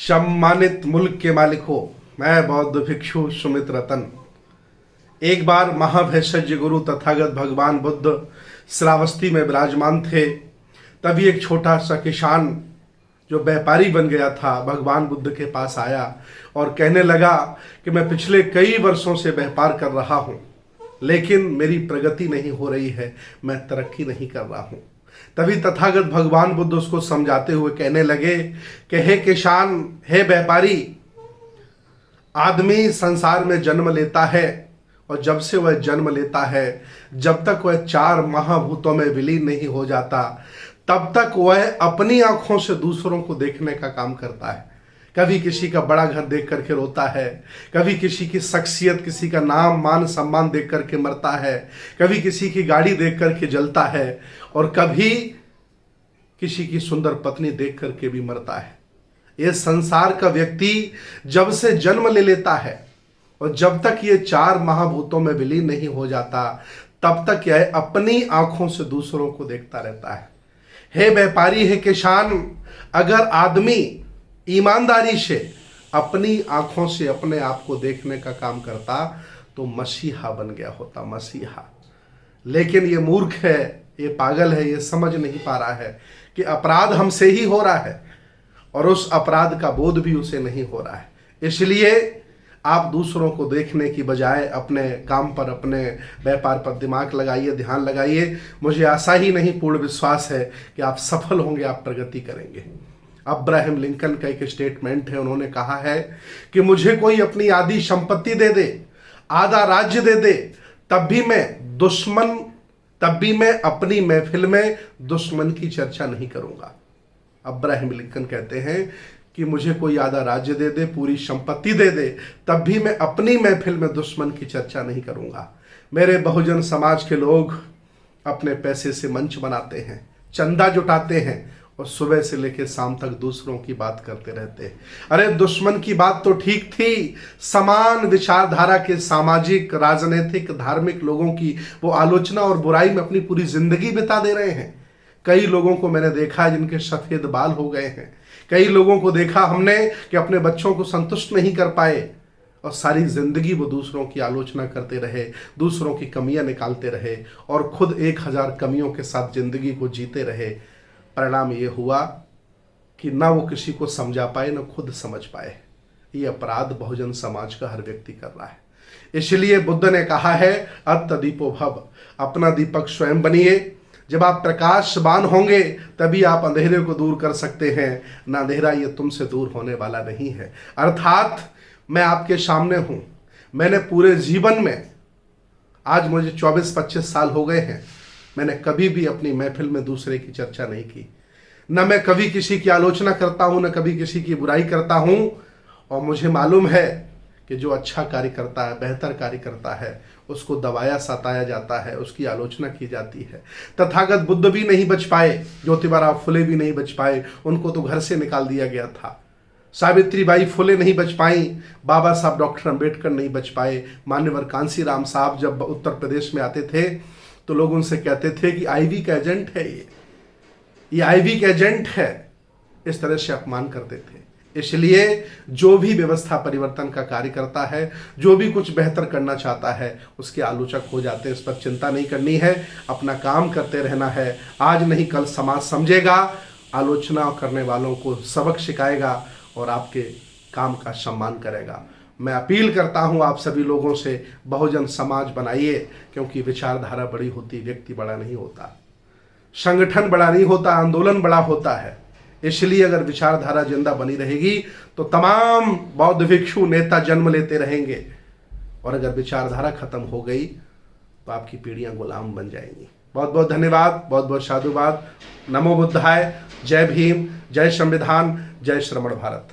सम्मानित मुल्क के मालिकों, मैं बौद्ध भिक्षु सुमित रतन। एक बार महाभेषज गुरु तथागत भगवान बुद्ध श्रावस्ती में विराजमान थे। तभी एक छोटा सा किसान जो व्यापारी बन गया था भगवान बुद्ध के पास आया और कहने लगा कि मैं पिछले कई वर्षों से व्यापार कर रहा हूँ, लेकिन मेरी प्रगति नहीं हो रही है, मैं तरक्की नहीं कर रहा हूँ। तभी तथागत भगवान बुद्ध उसको समझाते हुए कहने लगे कि हे किसान, हे व्यापारी, आदमी संसार में जन्म लेता है और जब से वह जन्म लेता है, जब तक वह 4 महाभूतों में विलीन नहीं हो जाता, तब तक वह अपनी आंखों से दूसरों को देखने का काम करता है। कभी किसी का बड़ा घर देख करके रोता है, कभी किसी की शख्सियत, किसी का नाम मान सम्मान देख करके मरता है, कभी किसी की गाड़ी देख करके जलता है और कभी किसी की सुंदर पत्नी देख करके भी मरता है। ये संसार का व्यक्ति जब से जन्म ले लेता है और जब तक ये 4 महाभूतों में विलीन नहीं हो जाता, तब तक यह अपनी आंखों से दूसरों को देखता रहता है। हे व्यापारी, हे किसान, अगर आदमी ईमानदारी से अपनी आंखों से अपने आप को देखने का काम करता तो मसीहा बन गया होता, मसीहा। लेकिन ये मूर्ख है, ये पागल है, ये समझ नहीं पा रहा है कि अपराध हमसे ही हो रहा है और उस अपराध का बोध भी उसे नहीं हो रहा है। इसलिए आप दूसरों को देखने की बजाय अपने काम पर, अपने व्यापार पर दिमाग लगाइए, ध्यान लगाइए। मुझे आशा ही नहीं, पूर्ण विश्वास है कि आप सफल होंगे, आप प्रगति करेंगे। अब्राहम लिंकन का एक स्टेटमेंट है, उन्होंने कहा है कि मुझे कोई अपनी आधी संपत्ति दे दे, आधा राज्य दे दे, तब भी मैं अपनी महफिल में दुश्मन की चर्चा नहीं करूंगा। अब्राहम लिंकन कहते हैं कि मुझे कोई आधा राज्य दे दे, पूरी संपत्ति दे दे, तब भी मैं अपनी महफिल में दुश्मन की चर्चा नहीं करूंगा। मेरे बहुजन समाज के लोग अपने पैसे से मंच बनाते हैं, चंदा जुटाते हैं और सुबह से लेकर शाम तक दूसरों की बात करते रहते हैं। अरे दुश्मन की बात तो ठीक थी, समान विचारधारा के सामाजिक, राजनीतिक, धार्मिक लोगों की वो आलोचना और बुराई में अपनी पूरी जिंदगी बिता दे रहे हैं। कई लोगों को मैंने देखा है जिनके सफेद बाल हो गए हैं। कई लोगों को देखा हमने कि अपने बच्चों को संतुष्ट नहीं कर पाए और सारी जिंदगी वो दूसरों की आलोचना करते रहे, दूसरों की कमियां निकालते रहे और खुद 1000 कमियों के साथ जिंदगी को जीते रहे। परिणाम ये हुआ कि ना वो किसी को समझा पाए, ना खुद समझ पाए। ये अपराध बहुजन समाज का हर व्यक्ति कर रहा है। इसलिए बुद्ध ने कहा है, अत्तदीपो भव, अपना दीपक स्वयं बनिए। जब आप प्रकाशवान होंगे तभी आप अंधेरे को दूर कर सकते हैं, ना अंधेरा ये तुमसे दूर होने वाला नहीं है। अर्थात मैं आपके सामने हूं। मैंने पूरे जीवन में, आज मुझे 24-25 साल हो गए हैं, मैंने कभी भी अपनी महफिल में दूसरे की चर्चा नहीं की। न मैं कभी किसी की आलोचना करता हूं, न कभी किसी की बुराई करता हूं। और मुझे मालूम है कि जो अच्छा कार्य करता है, बेहतर कार्य करता है, उसको दबाया सताया जाता है, उसकी आलोचना की जाती है। तथागत बुद्ध भी नहीं बच पाए, ज्योतिबा फुले भी नहीं बच पाए, उनको तो घर से निकाल दिया गया था। सावित्रीबाई फुले नहीं बच पाई, बाबा साहब डॉक्टर अंबेडकर नहीं बच पाए। मान्यवर कांसीराम साहब जब उत्तर प्रदेश में आते थे तो लोग उनसे कहते थे कि आईवी का एजेंट है, ये आईवी का एजेंट है, इस तरह से अपमान करते थे। इसलिए जो भी व्यवस्था परिवर्तन का कार्य करता है, जो भी कुछ बेहतर करना चाहता है, उसके आलोचक हो जाते हैं। इस पर चिंता नहीं करनी है, अपना काम करते रहना है। आज नहीं कल समाज समझेगा, आलोचना करने वालों को सबक सिखाएगा और आपके काम का सम्मान करेगा। मैं अपील करता हूं आप सभी लोगों से, बहुजन समाज बनाइए, क्योंकि विचारधारा बड़ी होती, व्यक्ति बड़ा नहीं होता, संगठन बड़ा नहीं होता, आंदोलन बड़ा होता है। इसलिए अगर विचारधारा जिंदा बनी रहेगी तो तमाम बौद्ध भिक्षु नेता जन्म लेते रहेंगे, और अगर विचारधारा खत्म हो गई तो आपकी पीढ़ियां गुलाम बन जाएंगी। बहुत बहुत धन्यवाद, बहुत बहुत साधुवाद। नमो बुद्धाय। जय भीम, जय संविधान, जय श्रमण भारत।